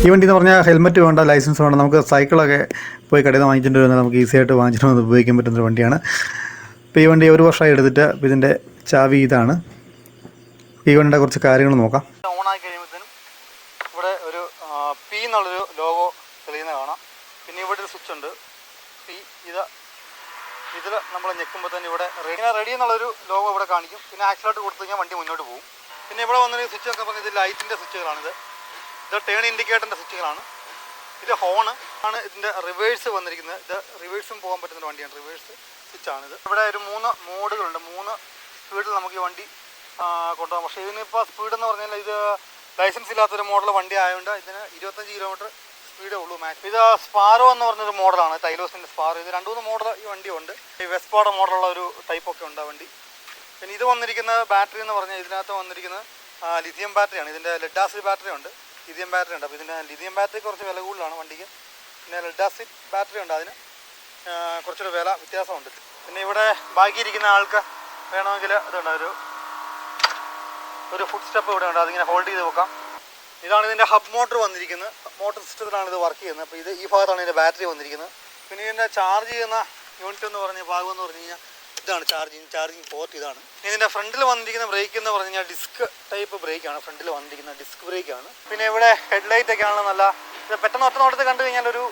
ഈ വണ്ടി എന്ന് പറഞ്ഞാൽ ഹെൽമെറ്റ് വേണ്ട, ലൈസൻസ് വേണ്ട, നമുക്ക് സൈക്കിളൊക്കെ പോയി കടയിൽ നിന്ന് വാങ്ങിച്ചിട്ട് വന്നാൽ നമുക്ക് ഈസി ആയിട്ട് വാങ്ങിച്ചിട്ട് വന്ന് ഉപയോഗിക്കാൻ പറ്റുന്നൊരു വണ്ടിയാണ്. ഇപ്പോൾ ഈ വണ്ടി 1 വർഷമായി എടുത്തിട്ട് ഇതിൻ്റെ ചാവി ഇതാണ്. ഈ വണ്ടിയുടെ കുറച്ച് കാര്യങ്ങൾ നോക്കാം. ഓണാക്കി കഴിയുമ്പോഴത്തേനും ഇവിടെ ഒരു പി എന്നുള്ളൊരു ലോഗോ തെളിയുന്നത് കാണാം. പിന്നെ ഇവിടെ ഒരു സ്വിച്ച് ഉണ്ട്, പി. ഇതിൽ നമ്മൾ ഞെക്കുമ്പോൾ തന്നെ ഇവിടെ റെഡി എന്നുള്ളൊരു ലോഗോ ഇവിടെ കാണിക്കും. പിന്നെ ആക്സിലേറ്റർ കൊടുത്തു കഴിഞ്ഞാൽ വണ്ടി മുന്നോട്ട് പോകും. പിന്നെ ഇവിടെ വന്നൊരു സ്വിച്ച് ഒക്കെ പറഞ്ഞാൽ ഇത് ലൈറ്റിൻ്റെ സ്വിച്ചുകളാണിത്. ഇത് ടേൺ ഇൻഡിക്കേറ്ററിൻ്റെ സ്വിച്ചുകളാണ്. ഇത് ഹോണ് ആണ്. ഇതിൻ്റെ റിവേഴ്സ് വന്നിരിക്കുന്നത്. ഇത് റിവേഴ്സും പോകാൻ പറ്റുന്ന വണ്ടിയാണ്. റിവേഴ്സ് സ്വിച്ചാണിത്. ഇവിടെ ഒരു 3 മോഡുകളുണ്ട്. 3 സ്പീഡിൽ നമുക്ക് ഈ വണ്ടി കൊണ്ടുപോകാം. പക്ഷേ ഇതിനിപ്പോൾ സ്പീഡെന്ന് പറഞ്ഞാൽ ഇത് ലൈസൻസ് ഇല്ലാത്തൊരു മോഡൽ വണ്ടി ആയതുകൊണ്ട് ഇതിന് 25 കിലോമീറ്റർ സ്പീഡേ ഉള്ളൂ മാക്സിമം. ഇത് സ്പാരോ എന്ന് പറഞ്ഞൊരു മോഡലാണ്, ടൈലോസിൻ്റെ സ്പാരോ. ഇത് 2-3 മോഡൽ ഈ വണ്ടിയുണ്ട്. ഈ വെസ്പാടെ മോഡലുള്ള ഒരു ടൈപ്പൊക്കെ ഉണ്ട് ആ വണ്ടി. പിന്നെ ഇത് വന്നിരിക്കുന്ന ബാറ്ററി എന്ന് പറഞ്ഞാൽ ഇതിനകത്ത് വന്നിരിക്കുന്നത് ലിഥിയം ബാറ്ററിയാണ്. ഇതിൻ്റെ ലെഡ് ആസിഡ് ബാറ്ററി ഉണ്ട്, ലിഥിയം ബാറ്ററി ഉണ്ട്. അപ്പോൾ ഇതിൻ്റെ ലിഥിയം ബാറ്ററി കുറച്ച് വില കൂടുതലാണ് വണ്ടിക്ക്. പിന്നെ ലെഡ് ആസിഡ് ബാറ്ററി ഉണ്ട്, അതിന് കുറച്ചൊരു വില വ്യത്യാസമുണ്ട്. പിന്നെ ഇവിടെ ബാക്കിയിരിക്കുന്ന ആൾക്ക് വേണമെങ്കിൽ ഇതുണ്ട്, ഒരു ഫുഡ് സ്റ്റെപ്പ് ഇവിടെ ഉണ്ട്, അതിങ്ങനെ ഹോൾഡ് ചെയ്ത് വെക്കാം. ഇതാണ് ഇതിൻ്റെ ഹബ് മോട്ടർ വന്നിരിക്കുന്നത്. മോട്ടർ സിസ്റ്റത്തിലാണ് ഇത് വർക്ക് ചെയ്യുന്നത്. അപ്പോൾ ഈ ഭാഗത്താണ് ഇതിൻ്റെ ബാറ്ററി വന്നിരിക്കുന്നത്. പിന്നെ ഇതിൻ്റെ ചാർജ് ചെയ്യുന്ന യൂണിറ്റ് എന്ന് പറഞ്ഞ ഭാഗം എന്ന് പറഞ്ഞു കഴിഞ്ഞാൽ ഇതാണ് ചാർജിങ് പോർട്ട്. ഇതാണ് ഇതിൻ്റെ ഫ്രണ്ടിൽ വന്നിരിക്കുന്ന ബ്രേക്ക് എന്ന് പറഞ്ഞു കഴിഞ്ഞാൽ ഡിസ്ക് ടൈപ്പ് ബ്രേക്കാണ്. ഫ്രണ്ടിൽ വന്നിരിക്കുന്ന ഡിസ്ക് ബ്രേക്കാണ്. പിന്നെ ഇവിടെ ഹെഡ്ലൈറ്റ് ഒക്കെ ആണല്ലോ നല്ല. ഇത് പെട്ടെന്ന് ഒറ്റ നോട്ടത്തിൽ കണ്ടു കഴിഞ്ഞാൽ ഒരു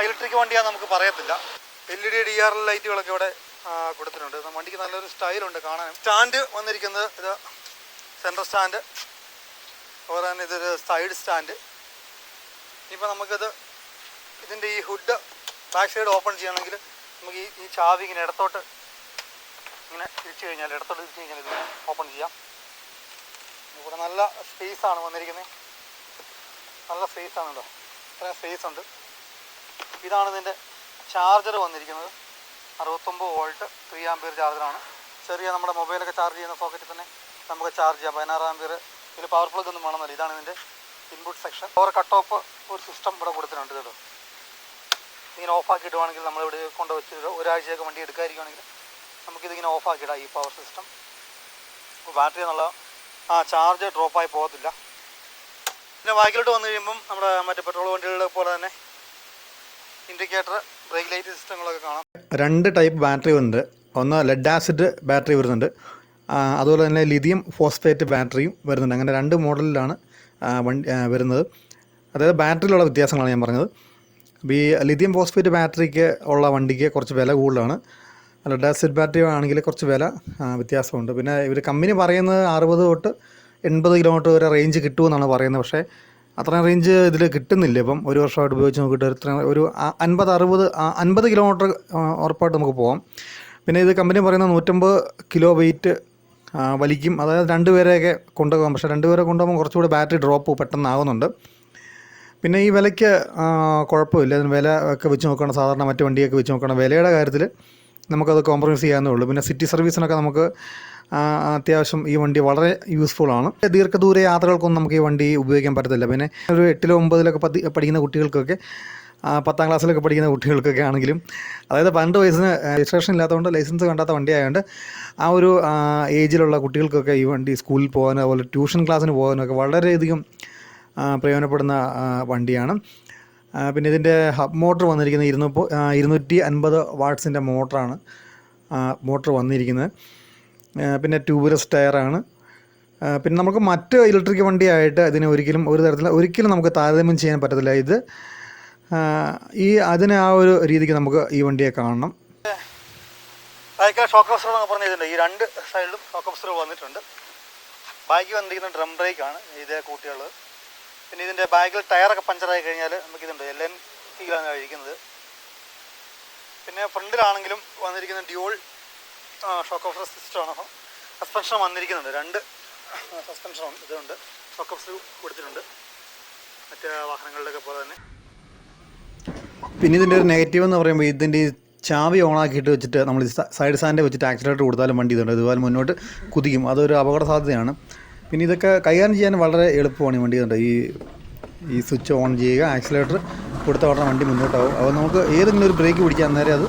ഇലക്ട്രിക് വണ്ടിയാണെന്ന് നമുക്ക് പറയത്തില്ല. LED DRL ലൈറ്റുകളൊക്കെ ഇവിടെ കൊടുത്തിട്ടുണ്ട്. വണ്ടിക്ക് നല്ലൊരു സ്റ്റൈലുണ്ട് കാണാൻ. സ്റ്റാൻഡ് വന്നിരിക്കുന്നത് ഇത് സെൻട്രൽ സ്റ്റാൻഡ്, അതുപോലെ തന്നെ ഇതൊരു സൈഡ് സ്റ്റാൻഡ്. ഇപ്പോൾ നമുക്കിത് ഇതിൻ്റെ ഈ ഹുഡ് ബാക്ക് സൈഡ് ഓപ്പൺ ചെയ്യണമെങ്കിൽ നമുക്ക് ഈ ചാവി ഇങ്ങനെ ഇടത്തോട്ട് ഇങ്ങനെ തിരിച്ചു കഴിഞ്ഞാൽ ഇത് ഓപ്പൺ ചെയ്യാം. ഇവിടെ നല്ല സ്പേസാണ് വന്നിരിക്കുന്നത്. നല്ല സ്പേസാണ് കേട്ടോ, ഇത്രയും സ്പേസ് ഉണ്ട്. ഇതാണ് ഇതിൻ്റെ ചാർജർ വന്നിരിക്കുന്നത്. 69 വോൾട്ട് 3 ആംപിയർ ചാർജറാണ്. ചെറിയ നമ്മുടെ മൊബൈലൊക്കെ ചാർജ് ചെയ്യുന്ന സോക്കറ്റിൽ തന്നെ നമുക്ക് ചാർജ് ചെയ്യാം. 16 ആംപിയർ. ഇതിൽ പവർ പ്ലഗ് ഒന്നും വേണമെന്നില്ല. ഇതാണ് ഇതിൻ്റെ input section. Power cut off ഒരു സിസ്റ്റം ഇവിടെ കൊടുത്തിട്ടുണ്ട് കേട്ടോ. ഇങ്ങനെ ഓഫാക്കി ഇടുവാണെങ്കിൽ നമ്മളിവിടെ കൊണ്ടുവച്ച് ഒരാഴ്ചയൊക്കെ വണ്ടി എടുക്കാതിരിക്കുകയാണെങ്കിൽ നമുക്കിതിങ്ങനെ ഓഫാക്കി ഇടാം ഈ പവർ സിസ്റ്റം. ബാറ്ററി എന്നുള്ള ചാർജ് ഡ്രോപ്പായി പോകത്തില്ല. പിന്നെ ബാക്കിലോട്ട് വന്നു കഴിയുമ്പം നമ്മുടെ മറ്റേ പെട്രോൾ വണ്ടികളെ പോലെ തന്നെ ഇൻഡിക്കേറ്റർ, ബ്രേക്ക് ലൈറ്റ് സിസ്റ്റങ്ങളൊക്കെ കാണാം. 2 ടൈപ്പ് ബാറ്ററി ഉണ്ട്. ഒന്ന് ലെഡ് ആസിഡ് ബാറ്ററി വരുന്നുണ്ട്, അതുപോലെ തന്നെ ലിഥിയം ഫോസ്ഫേറ്റ് ബാറ്ററിയും വരുന്നുണ്ട്. അങ്ങനെ 2 മോഡലിലാണ് വണ്ടി വരുന്നത്. അതായത് ബാറ്ററിയിലുള്ള വ്യത്യാസങ്ങളാണ് ഞാൻ പറഞ്ഞത്. അപ്പോൾ ഈ ലിഥിയം ഫോസ്ഫേറ്റ് ബാറ്ററിക്ക് ഉള്ള വണ്ടിക്ക് കുറച്ച് വില കൂടുതലാണ്. ലെഡ് ആസിഡ് ബാറ്ററി ആണെങ്കിൽ കുറച്ച് വില വ്യത്യാസമുണ്ട്. പിന്നെ ഇവർ കമ്പനി പറയുന്നത് 60 തൊട്ട് 80 കിലോമീറ്റർ വരെ റേഞ്ച് കിട്ടുമെന്നാണ് പറയുന്നത്. പക്ഷേ അത്രയും റേഞ്ച് ഇതിൽ കിട്ടുന്നില്ല. ഇപ്പം 1 വർഷമായിട്ട് ഉപയോഗിച്ച് നോക്കിയിട്ട് ഒരു 50 കിലോമീറ്റർ ഉറപ്പായിട്ട് നമുക്ക് പോകാം. പിന്നെ ഇത് കമ്പനി പറയുന്നത് 150 കിലോ വെയിറ്റ് വലിക്കും. അതായത് 2 പേരെയൊക്കെ കൊണ്ടുപോകാം. പക്ഷേ 2 പേരെ കൊണ്ടുപോകുമ്പോൾ കുറച്ചുകൂടി ബാറ്ററി ഡ്രോപ്പ് പെട്ടെന്നാകുന്നുണ്ട്. പിന്നെ ഈ വിലയ്ക്ക് കുഴപ്പമില്ല. അതിന് വില ഒക്കെ വെച്ച് നോക്കണം, സാധാരണ മറ്റ് വണ്ടിയൊക്കെ വെച്ച് നോക്കണം. വിലയുടെ കാര്യത്തിൽ നമുക്കത് കോംപ്രമൈസ് ചെയ്യാവുന്നേ ഉള്ളൂ. പിന്നെ സിറ്റി സർവീസിനൊക്കെ നമുക്ക് അത്യാവശ്യം ഈ വണ്ടി വളരെ യൂസ്ഫുള്ളാണ്. ദീർഘദൂര യാത്രകൾക്കൊന്നും നമുക്ക് ഈ വണ്ടി ഉപയോഗിക്കാൻ പറ്റത്തില്ല. പിന്നെ ഒരു 8-ലോ 9-ലൊക്കെ പഠിക്കുന്ന കുട്ടികൾക്കൊക്കെ, 10ാം ക്ലാസ്സിലൊക്കെ പഠിക്കുന്ന കുട്ടികൾക്കൊക്കെ ആണെങ്കിലും, അതായത് 12 വയസ്സിന് രജിസ്ട്രേഷൻ ഇല്ലാത്തതുകൊണ്ട്, ലൈസൻസ് കണ്ടാത്ത വണ്ടി ആയതുകൊണ്ട് ആ ഒരു ഏജിലുള്ള കുട്ടികൾക്കൊക്കെ ഈ വണ്ടി സ്കൂളിൽ പോകാനും അതുപോലെ ട്യൂഷൻ ക്ലാസ്സിന് പോകാനൊക്കെ വളരെയധികം പ്രയോജനപ്പെടുന്ന വണ്ടിയാണ്. പിന്നെ ഇതിൻ്റെ ഹബ് മോട്ടർ വന്നിരിക്കുന്നത് 250 വാട്ട്സിൻ്റെ മോട്ടർ വന്നിരിക്കുന്നത്. പിന്നെ ട്യൂബ്ലെസ് ടയറാണ്. പിന്നെ നമുക്ക് മറ്റ് ഇലക്ട്രിക് വണ്ടിയായിട്ട് ഇതിനെ ഒരിക്കലും നമുക്ക് താരതമ്യം ചെയ്യാൻ പറ്റത്തില്ല. ഇത് അതിന് ആ ഒരു രീതിക്ക് നമുക്ക് ഈ വണ്ടിയെ കാണണം. ഷോക്ക് അബ്സോർബർ പറഞ്ഞിട്ടുണ്ട്. ഈ 2 സൈഡിലും ഷോക്ക് അബ്സോർബർ വന്നിട്ടുണ്ട്. ബാക്കി വന്നിരിക്കുന്ന ഡ്രം ബ്രേക്കാണ് ഇതേ കൂട്ടിയുള്ളത്. പിന്നെ ഇതിൻ്റെ ബാക്കിൽ ടയറൊക്കെ പഞ്ചറായി കഴിഞ്ഞാൽ നമുക്കിതുണ്ട് LNT-യിലാണ് കഴിക്കുന്നത്. പിന്നെ ഫ്രണ്ടിലാണെങ്കിലും വന്നിരിക്കുന്ന ഡ്യൂൾ ഷോക്ക് അബ്സോർബർ സിസ്റ്റമാണ്. സസ്പെൻഷൻ വന്നിരിക്കുന്നുണ്ട്. 2 സസ്പെൻഷൻ ഇതുണ്ട്. ഷോക്ക് അബ്സോർബർ കൊടുത്തിട്ടുണ്ട് മറ്റ് വാഹനങ്ങളിലൊക്കെ പോലെ തന്നെ. പിന്നെ ഇതിൻ്റെ ഒരു നെഗറ്റീവ് എന്ന് പറയുമ്പോൾ ഇതിൻ്റെ ചാവി ഓണാക്കിയിട്ട് വെച്ചിട്ട് നമ്മൾ സൈഡ് സ്റ്റാൻഡ് വെച്ചിട്ട് ആക്സിലേറ്റർ കൊടുത്താലും വണ്ടി ഇതുപോലെ മുന്നോട്ട് കുതിക്കും. അതൊരു അപകട സാധ്യതയാണ്. പിന്നെ ഇതൊക്കെ കൈകാര്യം ചെയ്യാൻ വളരെ എളുപ്പമാണ് ഈ വണ്ടി. ഈ സ്വിച്ച് ഓൺ ചെയ്യുക, ആക്സിലേറ്റർ കൊടുത്ത ഉടനെ വണ്ടി മുന്നോട്ടാവും. അപ്പോൾ നമുക്ക് ഏതെങ്കിലും ഒരു ബ്രേക്ക് പിടിക്കാൻ നേരെ അത്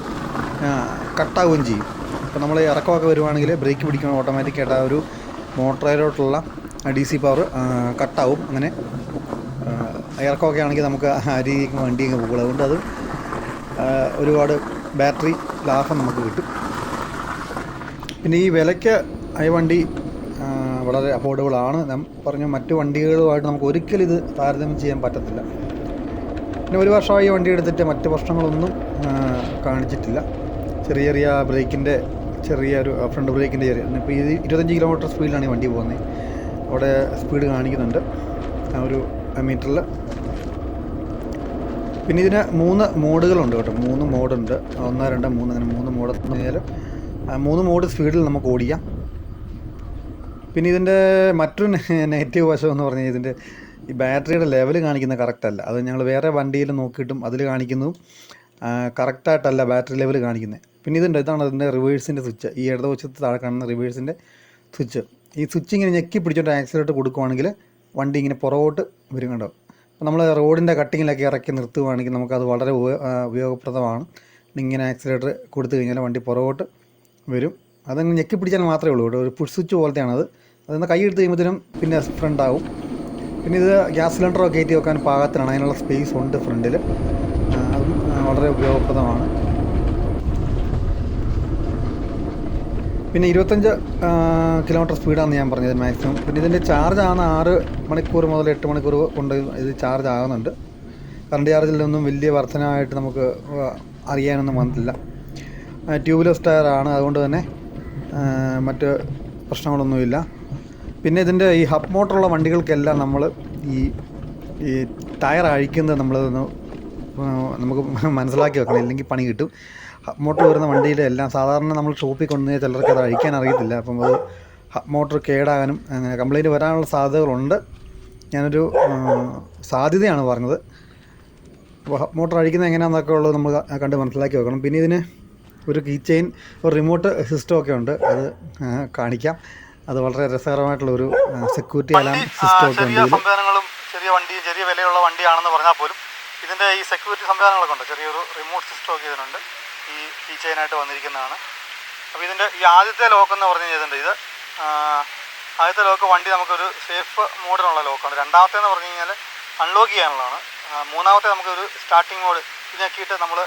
കട്ടാവുകയും ചെയ്യും. അപ്പോൾ നമ്മൾ ഇറക്കമൊക്കെ വരുവാണെങ്കിൽ ബ്രേക്ക് പിടിക്കണം, ഓട്ടോമാറ്റിക്കായിട്ട് ആ ഒരു മോട്ടറിലോട്ടുള്ള DC പവർ കട്ടാവും. അങ്ങനെ ഇറക്കമൊക്കെ ആണെങ്കിൽ നമുക്ക് ആ രീതിക്ക് വണ്ടിയൊക്കെ പോകുള്ളൂ. അതുകൊണ്ട് അത് ഒരുപാട് ബാറ്ററി ലാഭം നമുക്ക് കിട്ടും. പിന്നെ ഈ വിലയ്ക്ക് ഈ വണ്ടി വളരെ അഫോർഡബിളാണ്. ഞാൻ പറഞ്ഞ മറ്റു വണ്ടികളുമായിട്ട് നമുക്ക് ഒരിക്കലും ഇത് താരതമ്യം ചെയ്യാൻ പറ്റത്തില്ല. പിന്നെ ഒരു വർഷമായി വണ്ടി എടുത്തിട്ട് മറ്റ് പ്രശ്നങ്ങളൊന്നും കാണിച്ചിട്ടില്ല. ചെറിയ ചെറിയ ബ്രേക്കിൻ്റെ ചെറിയൊരു ഫ്രണ്ട് ബ്രേക്കിൻ്റെ ഇപ്പോൾ ഇത് 25 കിലോമീറ്റർ സ്പീഡിലാണ് ഈ വണ്ടി പോകുന്നത്. അവിടെ സ്പീഡ് കാണിക്കുന്നുണ്ട് ആ ഒരു മീറ്ററിൽ. പിന്നെ ഇതിന് 3 മോഡുകളുണ്ട് കേട്ടോ. 3 മോഡുണ്ട്. 1, 2, 3 അങ്ങനെ 3 മോഡ് എന്ന് പറഞ്ഞാൽ 3 മോഡ് സ്പീഡിൽ നമുക്ക് ഓടിക്കാം. പിന്നെ ഇതിൻ്റെ മറ്റൊരു നെഗറ്റീവ് വശം എന്ന് പറഞ്ഞാൽ ഇതിൻ്റെ ഈ ബാറ്ററിയുടെ ലെവൽ കാണിക്കുന്നത് കറക്റ്റല്ല. അത് ഞങ്ങൾ വേറെ വണ്ടിയിൽ നോക്കിയിട്ടും അതിൽ കാണിക്കുന്നതും കറക്റ്റായിട്ടല്ല ബാറ്ററി ലെവൽ കാണിക്കുന്നത്. പിന്നെ ഇതാണ് അതിൻ്റെ റിവേഴ്സിൻ്റെ സ്വിച്ച്. ഈ ഇടതുവശത്ത് താഴെ കാണുന്ന റിവേഴ്സിൻ്റെ സ്വിച്ച്. ഈ സ്വിച്ച് ഇങ്ങനെ ഞെക്കി പിടിച്ചോണ്ട് ആക്സിലേറ്റർ കൊടുക്കുവാണെങ്കിൽ വണ്ടി ഇങ്ങനെ പുറകോട്ട് വരും. കണ്ടോ? അപ്പോൾ നമ്മൾ റോഡിൻ്റെ കട്ടിങ്ങിലൊക്കെ ഇറക്കി നിർത്തുകയാണെങ്കിൽ നമുക്കത് വളരെ ഉപയോഗപ്രദമാണ്. ഇങ്ങനെ ആക്സിലേറ്റർ കൊടുത്തു കഴിഞ്ഞാൽ വണ്ടി പുറകോട്ട് വരും. അതങ്ങനെ ഞെക്കി പിടിച്ചാൽ മാത്രമേ ഉള്ളൂ. ഒരു പുഷ് സ്വിച്ച് പോലത്തെയാണത്. അതൊന്ന് കൈ എടുത്ത് കഴിയുമ്പോഴത്തേനും പിന്നെ ഫ്രണ്ടാവും. പിന്നെ ഇത് ഗ്യാസ് സിലിണ്ടറൊക്കെ കയറ്റി വെക്കാൻ പാകത്തിനാണ്. അതിനുള്ള സ്പേസ് ഉണ്ട് ഫ്രണ്ടിൽ. അതും വളരെ ഉപയോഗപ്രദമാണ്. പിന്നെ 25 കിലോമീറ്റർ സ്പീഡാണെന്ന് ഞാൻ പറഞ്ഞത് മാക്സിമം. പിന്നെ ഇതിൻ്റെ ചാർജാണ് 6 മണിക്കൂർ മുതൽ 8 മണിക്കൂർ കൊണ്ട് ഇത് ചാർജ് ആകുന്നുണ്ട്. കറണ്ട് ചാർജിലൊന്നും വലിയ വർധനമായിട്ട് നമുക്ക് അറിയാനൊന്നും വന്നിട്ടില്ല. ട്യൂബ്ലെസ് ടയറാണ്, അതുകൊണ്ട് തന്നെ മറ്റ് പ്രശ്നങ്ങളൊന്നുമില്ല. പിന്നെ ഇതിൻ്റെ ഈ ഹബ് മോട്ടറുള്ള വണ്ടികൾക്കെല്ലാം നമ്മൾ ഈ ടയർ അഴിക്കുന്നത് നമുക്ക് മനസ്സിലാക്കി വെക്കണം, ഇല്ലെങ്കിൽ പണി കിട്ടും. ഹബ് മോട്ടർ വരുന്ന വണ്ടിയുടെ എല്ലാം സാധാരണ നമ്മൾ ഷോപ്പിൽ കൊണ്ടുപോയി ചിലർക്ക് അത് അഴിക്കാൻ അറിയത്തില്ല. അപ്പം അത് ഹബ് മോട്ടർ കേടാകാനും അങ്ങനെ കംപ്ലൈൻറ്റ് വരാനുള്ള സാധ്യതകളുണ്ട്. ഞാനൊരു സാധ്യതയാണ് പറഞ്ഞത്. അപ്പോൾ ഹബ് മോട്ടർ അഴിക്കുന്നത് എങ്ങനെയാണെന്നൊക്കെ ഉള്ളത് നമ്മൾ കണ്ട് മനസ്സിലാക്കി വെക്കണം. പിന്നെ ഇതിന് ഒരു കീ ചെയിൻ, ഒരു റിമോട്ട് സിസ്റ്റമൊക്കെ ഉണ്ട്. അത് കാണിക്കാം. അത് വളരെ രസകരമായിട്ടുള്ളൊരു സെക്യൂരിറ്റി അലാം സിസ്റ്റമൊക്കെ ഉണ്ട്. സംവിധാനങ്ങളും ചെറിയ വണ്ടിയും ചെറിയ വിലയുള്ള വണ്ടിയാണെന്ന് പറഞ്ഞാൽ പോലും ഇതിൻ്റെ ഈ സെക്യൂരിറ്റി സംവിധാനങ്ങളൊക്കെ ഉണ്ട്. ചെറിയൊരു റിമോട്ട് സിസ്റ്റമൊക്കെ ഇതിനുണ്ട്. ഈ കീ ചെയിനായിട്ട് വന്നിരിക്കുന്നതാണ്. അപ്പോൾ ഇതിൻ്റെ ഈ ആദ്യത്തെ ലോക്ക് എന്ന് പറഞ്ഞു കഴിഞ്ഞാൽ ഇത് ആദ്യത്തെ ലോക്ക് വണ്ടി നമുക്കൊരു സേഫ് മോഡിനുള്ള ലോക്കാണ്. രണ്ടാമത്തേന്ന് പറഞ്ഞു കഴിഞ്ഞാൽ അൺലോക്ക് ചെയ്യാനുള്ളതാണ്. മൂന്നാമത്തെ നമുക്കൊരു സ്റ്റാർട്ടിങ് മോഡ്. ഇത് ഞെക്കിയിട്ട് നമ്മൾ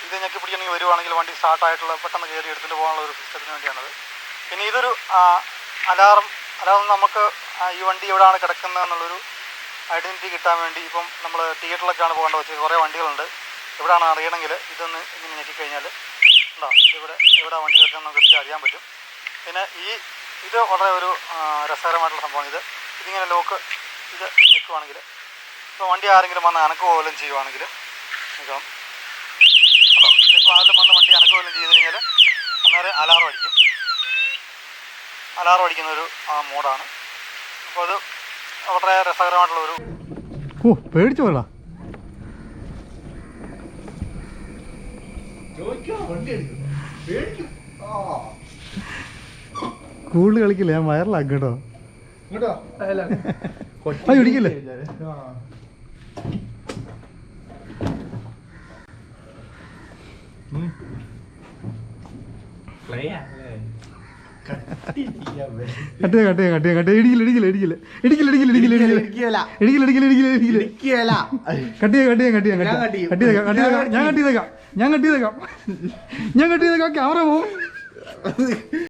ഇത് ഞെക്കി പിടിക്കണമെങ്കിൽ വരുവാണെങ്കിൽ വണ്ടി സ്റ്റാർട്ടായിട്ടുള്ള പെട്ടെന്ന് കയറി എടുത്തിട്ട് പോകാനുള്ള ഒരു സിസ്റ്റത്തിന് വേണ്ടിയാണത്. പിന്നെ ഇതൊരു അലാറം നമുക്ക് ഈ വണ്ടി എവിടെയാണ് കിടക്കുന്നത് എന്നുള്ളൊരു ഐഡൻറ്റിറ്റി കിട്ടാൻ വേണ്ടി. ഇപ്പം നമ്മൾ തിയേറ്ററിലൊക്കെയാണ് പോകേണ്ട വെച്ച് കുറേ വണ്ടികളുണ്ട്. എവിടെയാണ് അറിയണമെങ്കിൽ ഇതൊന്ന് ഇങ്ങനെ ഞെക്കിക്കഴിഞ്ഞാൽ ഉണ്ടോ എവിടെ വണ്ടി വെക്കണം നമുക്ക് അറിയാൻ പറ്റും. പിന്നെ ഇത് വളരെ ഒരു രസകരമായിട്ടുള്ള സംഭവമാണ്. ഇതിങ്ങനെ ലോക്ക് ഇത് ഞെക്കുവാണെങ്കിൽ ഇപ്പോൾ വണ്ടി ആരെങ്കിലും വന്ന് അനക്ക് പോലും ചെയ്യുവാണെങ്കിൽ നിൽക്കണം. ഉണ്ടോ? ഇപ്പോൾ ആരെങ്കിലും വന്ന് വണ്ടി അനക്ക് പോലും ചെയ്ത് കഴിഞ്ഞാൽ അന്നേരം അലാറം അടിക്കുന്നൊരു മോഡാണ്. അപ്പോൾ അത് വളരെ രസകരമായിട്ടുള്ളൊരു പേടിച്ചു പോലാ കൂടുതൽ കളിക്കില്ല. ഞാൻ വയറിലാക്കും കേട്ടോ. ഇടിക്കില്ലേ? ഞാൻ കട്ടിയതേക്കാം ക്യാമറ പോവും.